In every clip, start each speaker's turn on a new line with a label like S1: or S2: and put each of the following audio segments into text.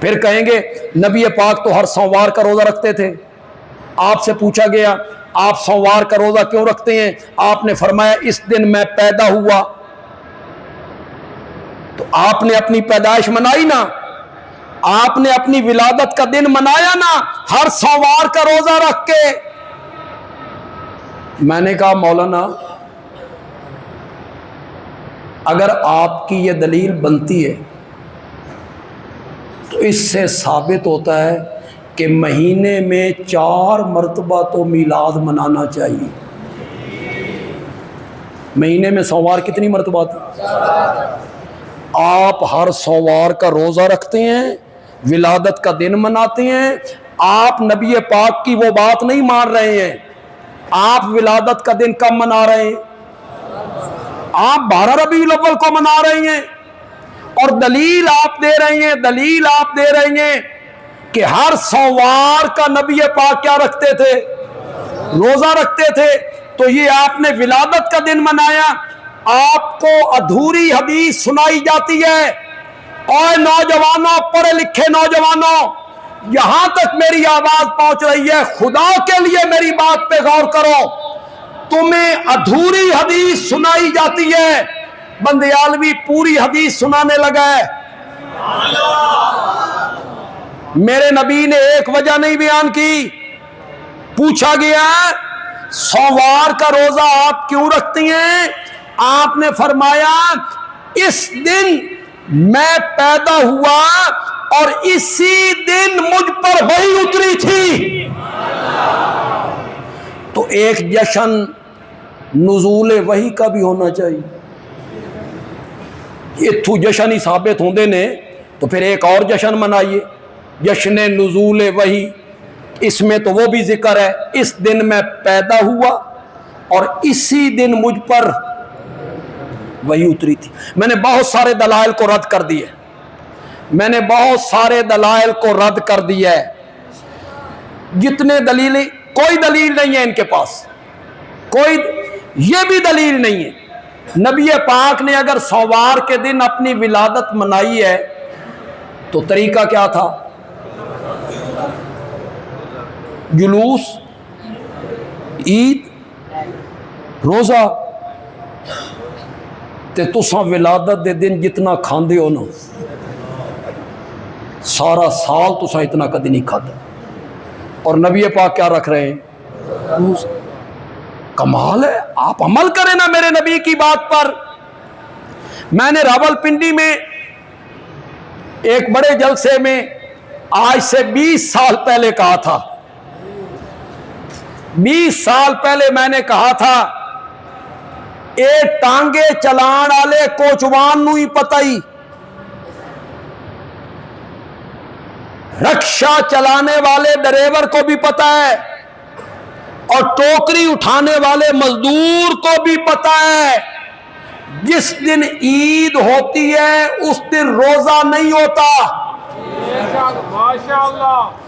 S1: پھر کہیں گے نبی پاک تو ہر سوموار کا روزہ رکھتے تھے. آپ سے پوچھا گیا آپ سوموار کا روزہ کیوں رکھتے ہیں؟ آپ نے فرمایا اس دن میں پیدا ہوا. تو آپ نے اپنی پیدائش منائی نا, آپ نے اپنی ولادت کا دن منایا نا ہر سوموار کا روزہ رکھ کے. میں نے کہا مولانا اگر آپ کی یہ دلیل بنتی ہے تو اس سے ثابت ہوتا ہے کہ مہینے میں 4 مرتبہ تو میلاد منانا چاہیے. مہینے میں سوموار کتنی مرتبہ تھی؟ آپ ہر سوموار کا روزہ رکھتے ہیں, ولادت کا دن مناتے ہیں. آپ نبی پاک کی وہ بات نہیں مان رہے ہیں. آپ ولادت کا دن کب منا رہے ہیں؟ آپ 12 ربیع الاول کو منا رہے ہیں. اور دلیل آپ دے رہے ہیں کہ ہر سوموار کا نبی پاک کیا رکھتے تھے؟ روزہ رکھتے تھے. تو یہ آپ نے ولادت کا دن منایا. آپ کو ادھوری حدیث سنائی جاتی ہے. اور نوجوانوں, پڑھے لکھے نوجوانوں, یہاں تک میری آواز پہنچ رہی ہے, خدا کے لیے میری بات پہ غور کرو. تمہیں ادھوری حدیث سنائی جاتی ہے, بندیالوی پوری حدیث سنانے لگا ہے. میرے نبی نے ایک وجہ نہیں بیان کی. پوچھا گیا سوموار کا روزہ آپ کیوں رکھتی ہیں؟ آپ نے فرمایا اس دن میں پیدا ہوا اور اسی دن مجھ پر وحی اتری تھی. تو ایک جشن نزول وحی کا بھی ہونا چاہیے. اتھو جشن ہی ثابت ہوندے نے تو پھر ایک اور جشن منائیے, جشن نزول وحی. اس میں تو وہ بھی ذکر ہے اس دن میں پیدا ہوا اور اسی دن مجھ پر وحی اتری تھی. میں نے بہت سارے دلائل کو رد کر دیا ہے. جتنے دلیلیں, کوئی دلیل نہیں ہے ان کے پاس, کوئی یہ بھی دلیل نہیں ہے. نبی پاک نے اگر سوموار کے دن اپنی ولادت منائی ہے تو طریقہ کیا تھا؟ جلوس, عید, روزہ. تے تساں ولادت دے دن جتنا کھاندے ہو نا سارا سال تساں اتنا کدی نہیں کھاتا. اور نبی پاک کیا رکھ رہے ہیں؟ کمال ہے. آپ عمل کریں نا میرے نبی کی بات پر. میں نے راولپنڈی میں ایک بڑے جلسے میں آج سے 20 سال پہلے کہا تھا, 20 سال پہلے میں نے کہا تھا اے ٹانگے چلان والے کوچوان نو ہی پتہ ہی, رکشا چلانے والے ڈرائیور کو بھی پتہ ہے, اور ٹوکری اٹھانے والے مزدور کو بھی پتہ ہے جس دن عید ہوتی ہے اس دن روزہ نہیں ہوتا,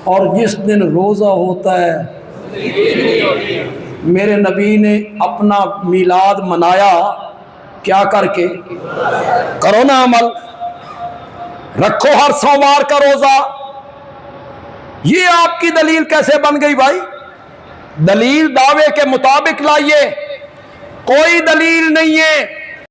S1: اور جس دن روزہ ہوتا ہے. میرے نبی نے اپنا میلاد منایا کیا کر کے؟ کرو نا عمل, رکھو ہر سوموار کا روزہ. یہ آپ کی دلیل کیسے بن گئی بھائی؟ دلیل دعوے کے مطابق لائیے. کوئی دلیل نہیں ہے